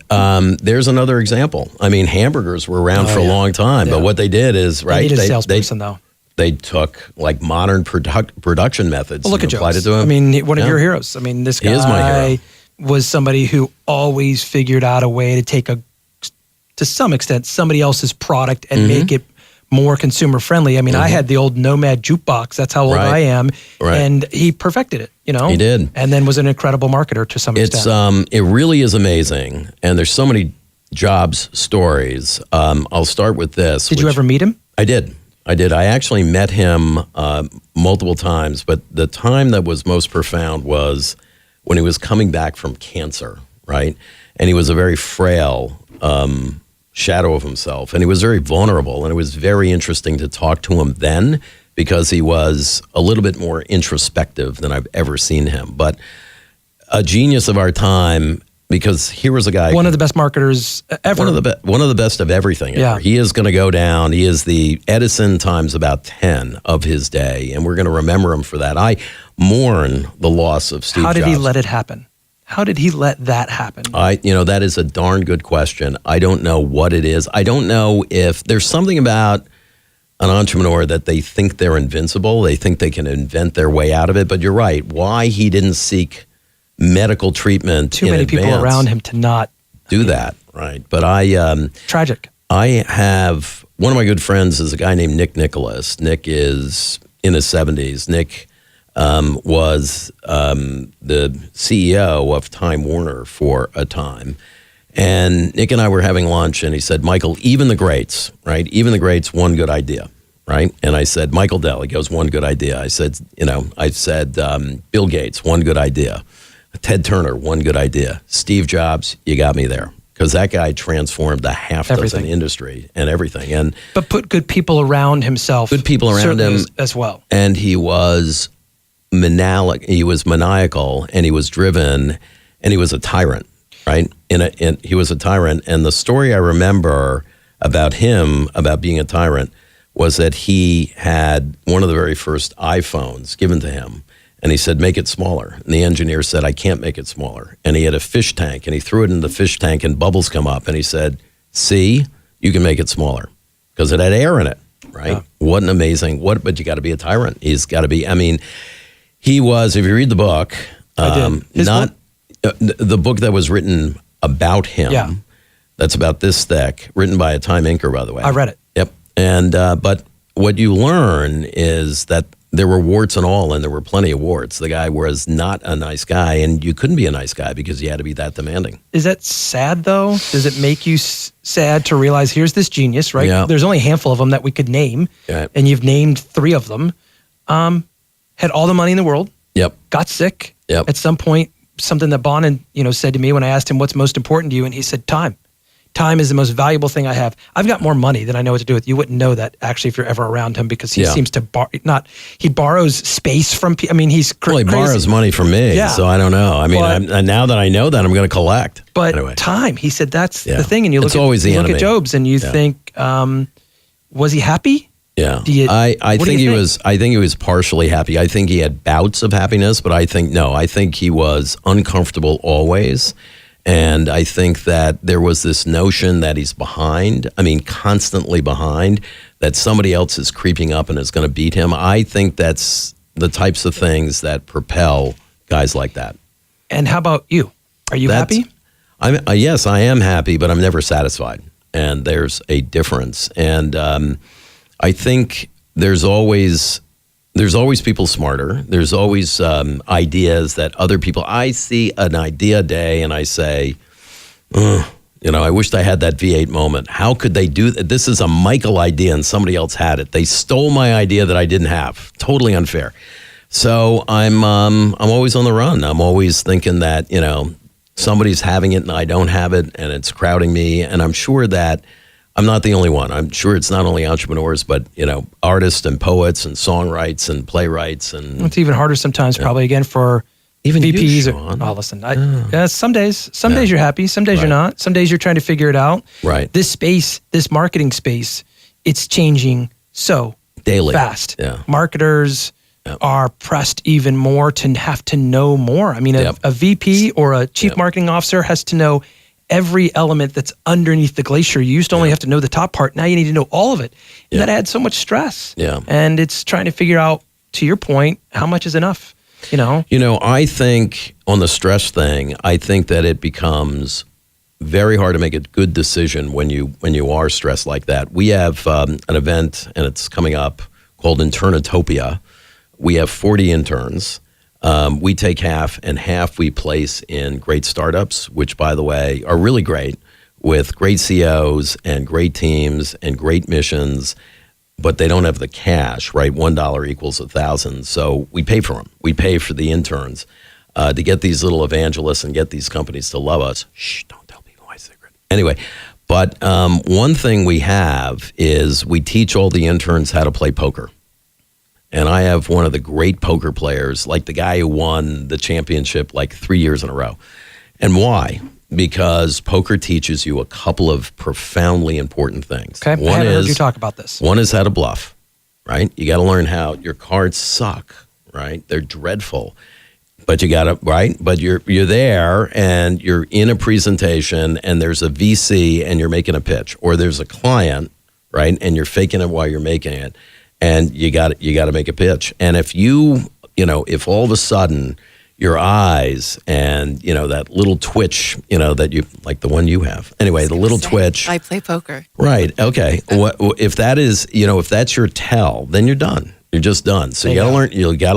there's another example. I mean, hamburgers were around for a long time, but what they did is, right? They needed a salesperson, though. They took like modern production methods and applied it to him. I mean, one of your heroes. I mean, this guy is my hero. Was somebody who always figured out a way to take to some extent, somebody else's product and make it more consumer friendly. I mean, I had the old Nomad jukebox. That's how old I am. Right. And he perfected it, He did. And then was an incredible marketer to some extent. It really is amazing. And there's so many jobs stories. I'll start with this. Did you ever meet him? I did. I actually met him multiple times, but the time that was most profound was when he was coming back from cancer, right? And he was a very frail shadow of himself, and he was very vulnerable, and it was very interesting to talk to him then because he was a little bit more introspective than I've ever seen him. But a genius of our time, because here was a guy, one of the best marketers ever. One of the best of everything ever. Yeah. He is going to go down. He is the Edison times about 10 of his day, and we're going to remember him for that. I mourn the loss of Steve Jobs. How did he let it happen? How did he let that happen? That is a darn good question. I don't know what it is. I don't know if there's something about an entrepreneur that they think they're invincible. They think they can invent their way out of it. But you're right. Why he didn't seek medical treatment Too many people around him to not do that, right? But tragic. I have one of my good friends is a guy named Nick Nicholas. Nick is in his 70s. Nick was the CEO of Time Warner for a time. And Nick and I were having lunch, and he said, Michael, even the greats, right? Even the greats, one good idea, right? And I said, Michael Dell, he goes, one good idea. I said, Bill Gates, one good idea. Ted Turner, one good idea. Steve Jobs, you got me there. Because that guy transformed the half dozen industry and everything. But put good people around himself. Good people around him as well. And he was maniacal, and he was driven, and he was a tyrant, right? And he was a tyrant. And the story I remember about him, about being a tyrant, was that he had one of the very first iPhones given to him. And he said, make it smaller. And the engineer said, I can't make it smaller. And he had a fish tank, and he threw it in the fish tank, and bubbles come up. And he said, see, you can make it smaller. Because it had air in it, right? Yeah. What an amazing, but you got to be a tyrant. He's got to be, he was, if you read the book, the book that was written about him, that's about this thick, written by a Time inker, by the way. I read it. Yep. And, but what you learn is that there were warts and all, and there were plenty of warts. The guy was not a nice guy, and you couldn't be a nice guy because you had to be that demanding. Is that sad, though? Does it make you sad to realize here's this genius, right? Yeah. There's only a handful of them that we could name, and you've named 3 of them. Had all the money in the world. Yep. Got sick. Yep. At some point, something that Bonin, said to me when I asked him what's most important to you, and he said time. Time is the most valuable thing I have. I've got more money than I know what to do with. You wouldn't know that actually if you're ever around him because he seems to he borrows space from people. He's crazy. Well, he borrows money from me, so I don't know. Now that I know that, I'm going to collect. But anyway. Time, he said that's the thing. And you look at Jobs and you think, was he happy? Yeah, I think he was. I think he was partially happy. I think he had bouts of happiness, but I think he was uncomfortable always. And I think that there was this notion that he's behind, constantly behind, that somebody else is creeping up and is going to beat him. I think that's the types of things that propel guys like that. And how about you? Are you happy? Yes, I am happy, but I'm never satisfied. And there's a difference. And I think there's always people smarter. There's always ideas that other people. I see an idea day and I say, I wished I had that V8 moment. How could they do that? This is a Michael idea and somebody else had it. They stole my idea that I didn't have. Totally unfair. So I'm always on the run. I'm always thinking that somebody's having it and I don't have it, and it's crowding me. And I'm sure that I'm not the only one. I'm sure it's not only entrepreneurs, but artists and poets and songwrites and playwrights, and it's even harder sometimes. Probably again for even VPs. You, listen. Some days you're happy. Some days you're not. Some days you're trying to figure it out. Right. This space, this marketing space, it's changing so daily fast. Yeah. Marketers are pressed even more to have to know more. A VP or a chief marketing officer has to know every element that's underneath the glacier. You used to only have to know the top part. Now you need to know all of it. And that adds so much stress. Yeah. And it's trying to figure out, to your point, how much is enough, I think on the stress thing, I think that it becomes very hard to make a good decision when you are stressed like that. We have an event, and it's coming up, called Internetopia. We have 40 interns. We take half, and half we place in great startups, which, by the way, are really great, with great CEOs and great teams and great missions, but they don't have the cash, right? $1 equals 1,000. So we pay for them. We pay for the interns to get these little evangelists and get these companies to love us. Shh, don't tell people my secret. Anyway, but one thing we have is we teach all the interns how to play poker. And I have one of the great poker players, like the guy who won the championship like 3 years in a row. And why? because poker teaches you a couple of profoundly important things. Okay, I haven't heard you talk about this. One is how to bluff, right? You got to learn how your cards suck, right? They're dreadful. But you got to, right? But you're there and you're in a presentation and there's a VC and you're making a pitch, or there's a client, right? And you're faking it while you're making it, and you got to make a pitch. And if if all of a sudden your eyes and that little twitch, that you like, the one you have. Anyway, the little twitch. I play poker. Right. Okay. If that is, if that's your tell, then you're done. You're just done. So you got to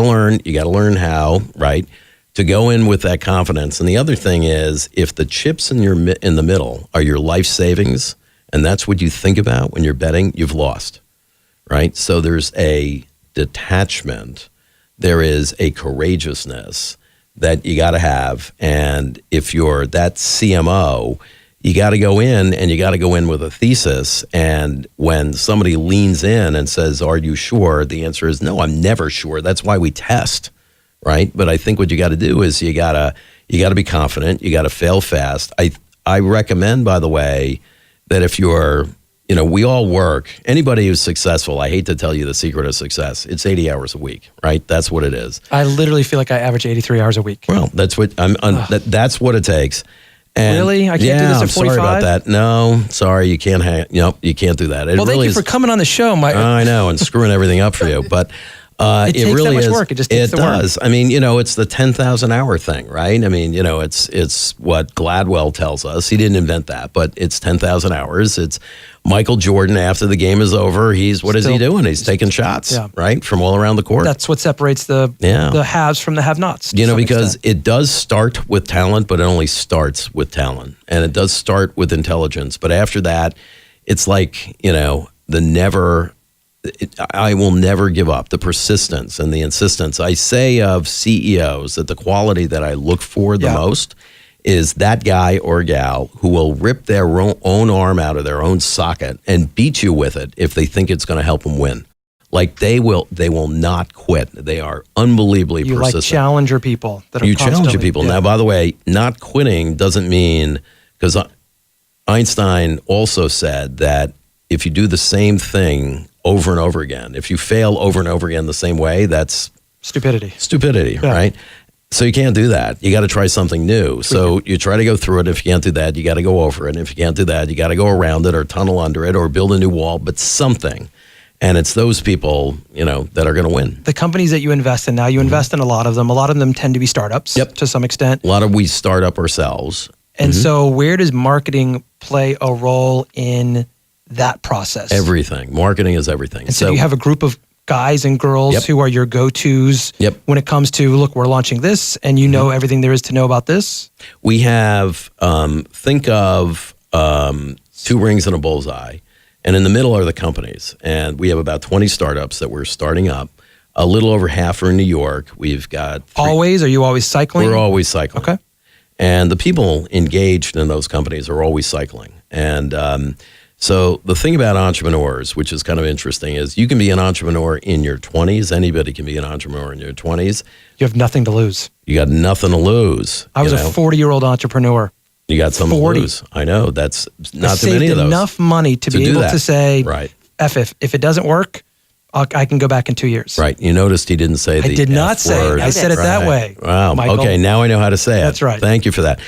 learn. You got to learn how, right, to go in with that confidence. And the other thing is, if the chips in the middle are your life savings, and that's what you think about when you're betting, you've lost, right? So there's a detachment. There is a courageousness that you got to have. And if you're that CMO, you got to go in, and you got to go in with a thesis. And when somebody leans in and says, "Are you sure?" the answer is no, I'm never sure. That's why we test, right? But I think what you got to do is you got to be confident. You got to fail fast. I recommend, by the way, that if you're, we all work. Anybody who's successful, I hate to tell you the secret of success, it's 80 hours a week, right? That's what it is. I literally feel like I average 83 hours a week. Well, that's what that's what it takes. And really? I can't do this at 45? Sorry about that. No, sorry, you can't. You can't do that. Thank you for coming on the show, Mike. I know, and screwing everything up for you, but it takes really that much work. It just takes the work. It does. I mean, it's the 10,000 hour thing, right? I mean, it's what Gladwell tells us. He didn't invent that, but it's 10,000 hours. It's Michael Jordan. After the game is over, what is he doing? He's taking shots, right, from all around the court. That's what separates the haves from the have-nots. Because it does start with talent, but it only starts with talent, and it does start with intelligence. But after that, it's like I will never give up. The persistence and the insistence. I say of CEOs that the quality that I look for the most is that guy or gal who will rip their own arm out of their own socket and beat you with it if they think it's going to help them win. Like they will not quit. They are unbelievably persistent. You like challenger people. You challenge people. Now, by the way, not quitting doesn't mean, because Einstein also said that if you do the same thing over and over again, if you fail over and over again the same way, that's stupidity, right? So you can't do that. You got to try something new. So you try to go through it. If you can't do that, you got to go over it. And if you can't do that, you got to go around it or tunnel under it or build a new wall, but something. And it's those people, that are going to win. The companies that you invest in now, you invest in a lot of them. A lot of them tend to be startups to some extent. A lot of we start up ourselves. And so where does marketing play a role in that process? Everything. Marketing is everything. And so you have a group of guys and girls who are your go-tos when it comes to, look, we're launching this, and know everything there is to know about this? We have, think of 2 rings and a bullseye, and in the middle are the companies. And we have about 20 startups that we're starting up. A little over half are in New York. We've got Always? Are you always cycling? We're always cycling. Okay. And the people engaged in those companies are always cycling. And so the thing about entrepreneurs, which is kind of interesting, is you can be an entrepreneur in your 20s. Anybody can be an entrepreneur in your 20s. You have nothing to lose. You got nothing to lose. I was a 40-year-old entrepreneur. You got something to lose. I know. That's not too many of those. I saved enough money to be able to say, right. If it doesn't work, I can go back in 2 years. Right. You noticed he didn't say the I did not say it. I said it that way. Wow. Michael. Okay, now I know how to say it. That's right. Thank you for that.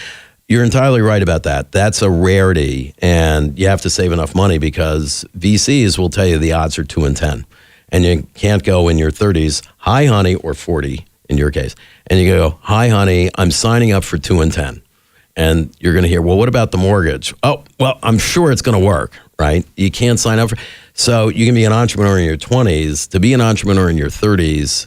You're entirely right about that. That's a rarity, and you have to save enough money because VCs will tell you the odds are 2 in 10, and you can't go in your 30s, hi honey, or 40 in your case, and you go, hi honey, I'm signing up for 2 in 10, and you're going to hear, well, what about the mortgage? Oh, well, I'm sure it's going to work, right? You can't sign up for. So you can be an entrepreneur in your 20s. To be an entrepreneur in your 30s,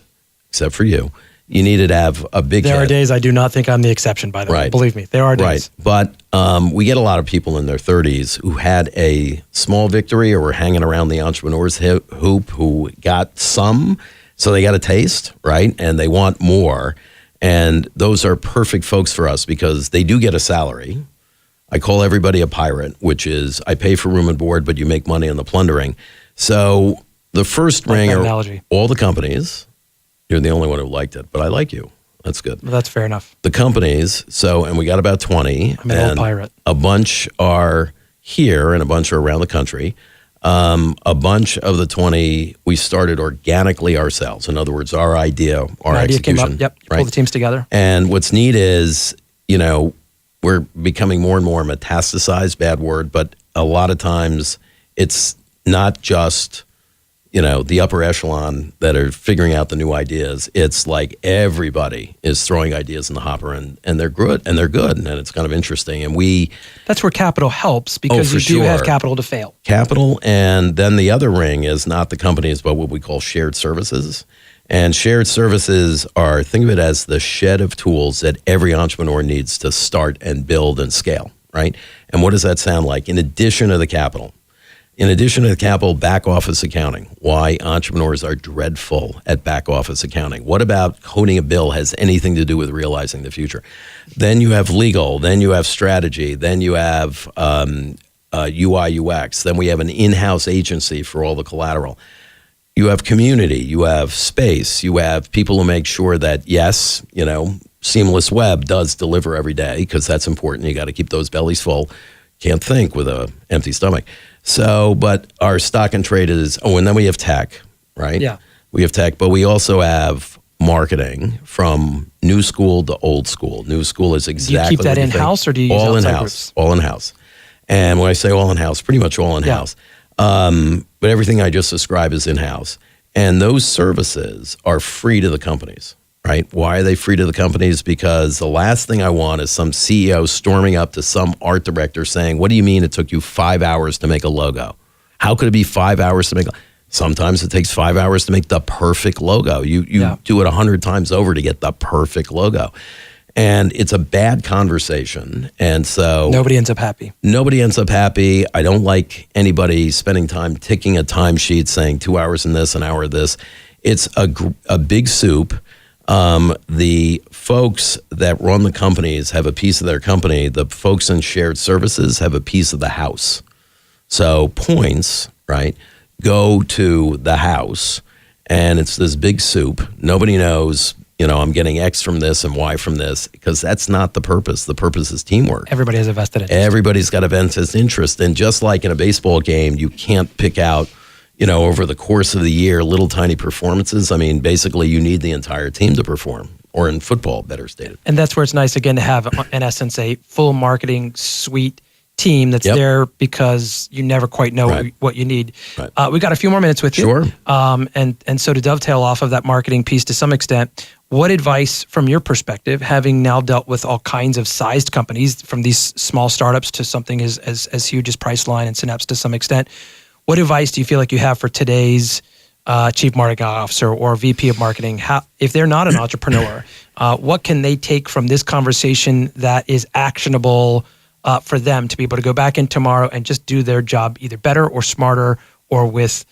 except for you needed to have a big There head. are days I do not think I'm the exception, by the way. Believe me, there are days. Right. But we get a lot of people in their 30s who had a small victory or were hanging around the entrepreneur's hoop who got some, so they got a taste, right? And they want more. And those are perfect folks for us because they do get a salary. I call everybody a pirate, which is I pay for room and board, but you make money on the plundering. So the first ring are all the companies. You're the only one who liked it, but I like you. That's good. Well, that's fair enough. The companies, and we got about 20. I'm an old pirate. A bunch are here and a bunch are around the country. A bunch of the 20 we started organically ourselves. In other words, our idea, our execution. Came up. Yep. You pull the teams together. And what's neat is, we're becoming more and more metastasized, bad word, but a lot of times it's not just, the upper echelon that are figuring out the new ideas. It's like everybody is throwing ideas in the hopper and they're good and it's kind of interesting. And that's where capital helps because you do have capital to fail. Capital, and then the other ring is not the companies, but what we call shared services. And shared services think of it as the shed of tools that every entrepreneur needs to start and build and scale, right? And what does that sound like? In addition to the capital, back office accounting. Why entrepreneurs are dreadful at back office accounting. What about coding a bill has anything to do with realizing the future? Then you have legal, then you have strategy, then you have UI, UX, then we have an in-house agency for all the collateral. You have community, you have space, you have people who make sure that, yes, seamless web does deliver every day because that's important. You got to keep those bellies full. Can't think with an empty stomach. So, but our stock and trade is, and then we have tech, right? Yeah. We have tech, but we also have marketing from new school to old school. New school is exactly do you keep that in-house or do you use all outside in-house? Groups? All in-house. And when I say all in-house, pretty much all in-house. Yeah. But everything I just described is in-house. And those services are free to the companies. Right? Why are they free to the companies? Because the last thing I want is some CEO storming up to some art director saying, what do you mean it took you 5 hours to make a logo? How could it be 5 hours to make Sometimes it takes 5 hours to make the perfect logo. You do it 100 times over to get the perfect logo. And it's a bad conversation. And so nobody ends up happy. I don't like anybody spending time ticking a timesheet saying 2 hours in this, an hour of this. It's a big soup. The folks that run the companies have a piece of their company. The folks in shared services have a piece of the house. So points, right, go to the house, and it's this big soup. Nobody knows, I'm getting X from this and Y from this, because that's not the purpose. The purpose is teamwork. Everybody has a vested interest. Everybody's got a vested interest. And just like in a baseball game, you can't pick out over the course of the year, little tiny performances. I mean, basically, you need the entire team to perform, or in football, better stated. And that's where it's nice, again, to have, in essence, a full marketing suite team that's there because you never quite know what you need. Right. We got a few more minutes with you. Sure. And so to dovetail off of that marketing piece to some extent, what advice from your perspective, having now dealt with all kinds of sized companies, from these small startups to something as huge as Priceline and Synapse to some extent, what advice do you feel like you have for today's chief marketing officer or VP of marketing? How, if they're not an entrepreneur, what can they take from this conversation that is actionable for them to be able to go back in tomorrow and just do their job either better or smarter, or with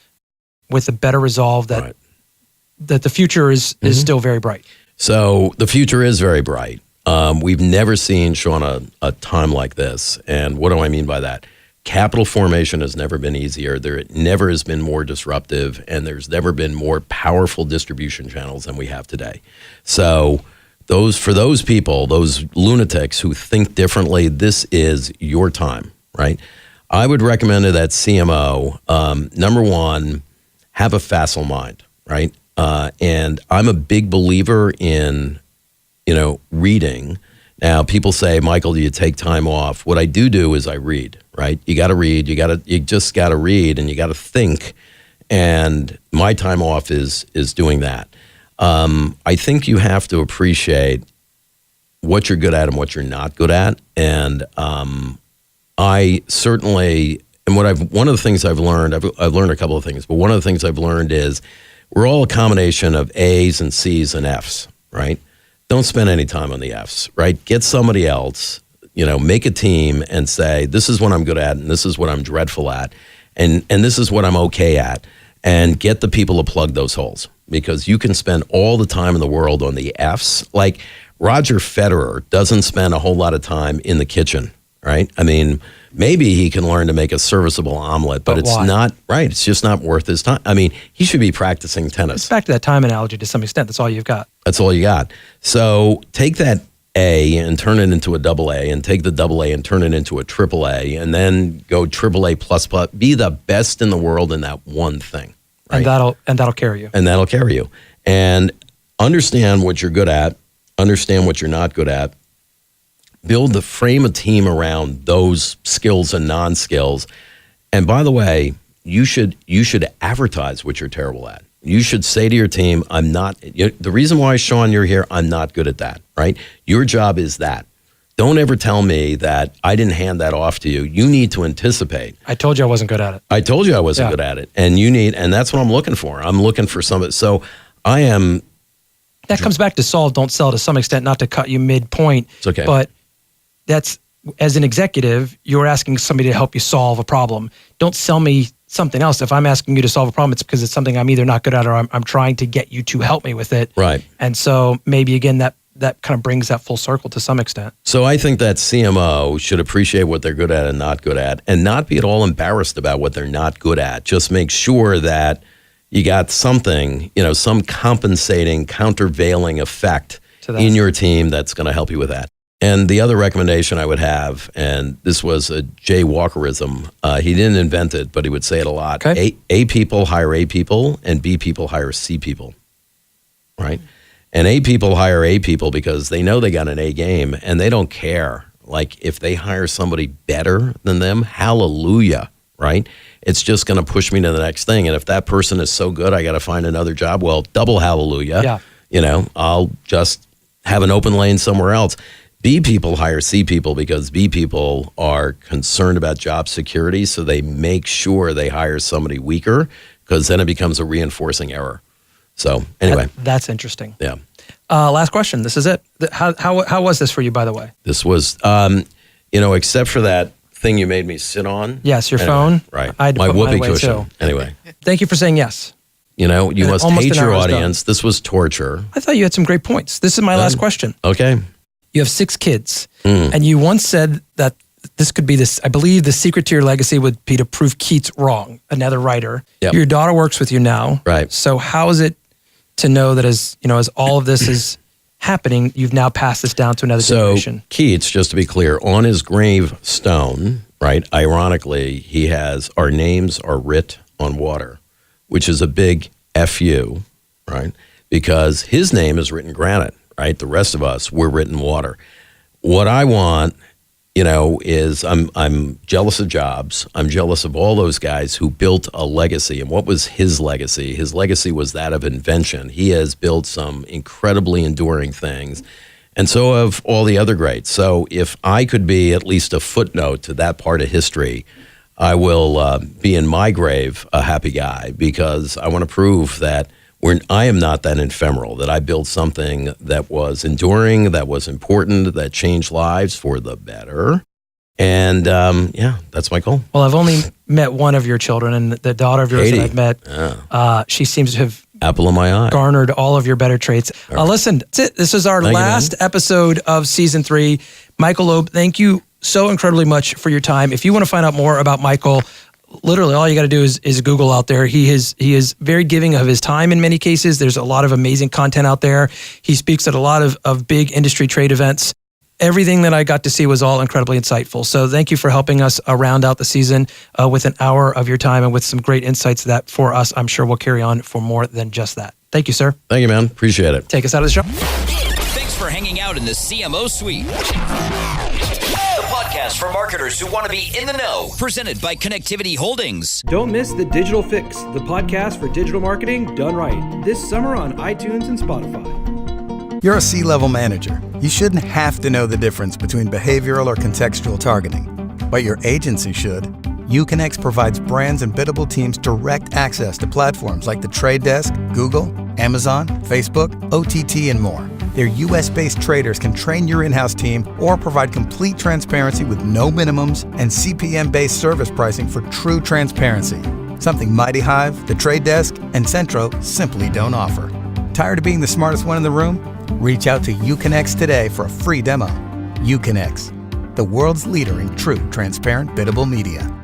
a better resolve that the future is still very bright? So the future is very bright. We've never seen, Sean, a time like this. And what do I mean by that? Capital formation has never been easier. There never has been more disruptive, and there's never been more powerful distribution channels than we have today. So for those people, those lunatics who think differently, this is your time, right? I would recommend to that CMO, number one, have a facile mind, right? And I'm a big believer in, reading. Now, people say, Michael, do you take time off? What I do is I read, right? You got to read. You just got to read, and you got to think. And my time off is doing that. I think you have to appreciate what you're good at and what you're not good at. And I certainly, and one of the things I've learned, I've learned a couple of things, but one of the things I've learned is we're all a combination of A's and C's and F's, right? Don't spend any time on the F's, right? Get somebody else, make a team and say, this is what I'm good at and this is what I'm dreadful at and this is what I'm okay at, and get the people to plug those holes, because you can spend all the time in the world on the F's. Like Roger Federer doesn't spend a whole lot of time in the kitchen, right? I mean, maybe he can learn to make a serviceable omelet, but it's why? not right. It's just not worth his time. I mean, he should be practicing tennis. It's back to that time analogy to some extent. That's all you've got. That's all you got. So take that A and turn it into a double A, and take the double A and turn it into a triple A, and then go triple A plus. Be the best in the world in that one thing. Right? And that'll carry you. And that'll carry you. And understand what you're good at. Understand what you're not good at. Build the frame a team around those skills and non-skills. And by the way, you should advertise what you're terrible at. You should say to your team, the reason why, Sean, you're here, I'm not good at that, right? Your job is that. Don't ever tell me that I didn't hand that off to you. You need to anticipate. I told you I wasn't good at it. I told you I wasn't good at it. And that's what I'm looking for. I'm looking for somebody. So I am. That comes back to solve, don't sell to some extent, not to cut you midpoint. It's okay. But that's, as an executive, you're asking somebody to help you solve a problem. Don't sell me something else. If I'm asking you to solve a problem, it's because it's something I'm either not good at or I'm trying to get you to help me with it. Right. And so maybe, again, that kind of brings that full circle to some extent. So I think that CMO should appreciate what they're good at and not good at, and not be at all embarrassed about what they're not good at. Just make sure that you got something, some compensating, countervailing effect in your team that's going to help you with that. And the other recommendation I would have, and this was a Jay Walkerism, he didn't invent it, but he would say it a lot. Okay. A people hire A people, and B people hire C people, right? And A people hire A people because they know they got an A game, and they don't care. Like, if they hire somebody better than them, hallelujah, right? It's just going to push me to the next thing. And if that person is so good, I got to find another job. Well, double hallelujah. Yeah. I'll just have an open lane somewhere else. B people hire C people because B people are concerned about job security, so they make sure they hire somebody weaker, because then it becomes a reinforcing error. So anyway. That's interesting. Yeah. Last question. This is it. How was this for you, by the way? This was, except for that thing you made me sit on. Yes, your phone. Right. I had to my put mine whoopee away cushion. too. Anyway. Thank you for saying yes. You must almost hate an your hour is done. audience. This was torture. I thought you had some great points. This is my last question. Okay. You have 6 kids, and you once said that this could be this. I believe the secret to your legacy would be to prove Keats wrong, another writer. Yep. Your daughter works with you now. Right. So how is it to know that as all of this is happening, you've now passed this down to another generation? So Keats, just to be clear, on his gravestone, right, ironically, he has, our names are writ on water, which is a big F-U, right? Because his name is written granite, right? The rest of us, we're written water. What I want, is I'm jealous of Jobs. I'm jealous of all those guys who built a legacy. And what was his legacy? His legacy was that of invention. He has built some incredibly enduring things. And so have all the other greats. So if I could be at least a footnote to that part of history, I will be in my grave a happy guy, because I want to prove that I am not that ephemeral, that I built something that was enduring, that was important, that changed lives for the better. And that's my goal. Well, I've only met one of your children, and the daughter of yours Katie. that I've met, she seems to have apple of my eye. Garnered all of your better traits. Listen, that's it. This is our last episode of season 3. Michael Loeb, thank you so incredibly much for your time. If you want to find out more about Michael, literally all you got to do is Google out there. He is very giving of his time in many cases. There's a lot of amazing content out there. He speaks at a lot of big industry trade events. Everything that I got to see was all incredibly insightful. So thank you for helping us round out the season with an hour of your time and with some great insights that for us, I'm sure will carry on for more than just that. Thank you, sir. Thank you, man. Appreciate it. Take us out of the show. Thanks for hanging out in the CMO Suite. The podcast for marketers who want to be in the know. Presented by Connectivity Holdings. Don't miss The Digital Fix, the podcast for digital marketing done right. This summer on iTunes and Spotify. You're a C-level manager. You shouldn't have to know the difference between behavioral or contextual targeting, but your agency should. Uconnect provides brands and biddable teams direct access to platforms like The Trade Desk, Google, Amazon, Facebook, OTT, and more. Their US-based traders can train your in-house team or provide complete transparency with no minimums and CPM-based service pricing for true transparency. Something Mighty Hive, The Trade Desk, and Centro simply don't offer. Tired of being the smartest one in the room? Reach out to Uconnect today for a free demo. Uconnect, the world's leader in true transparent biddable media.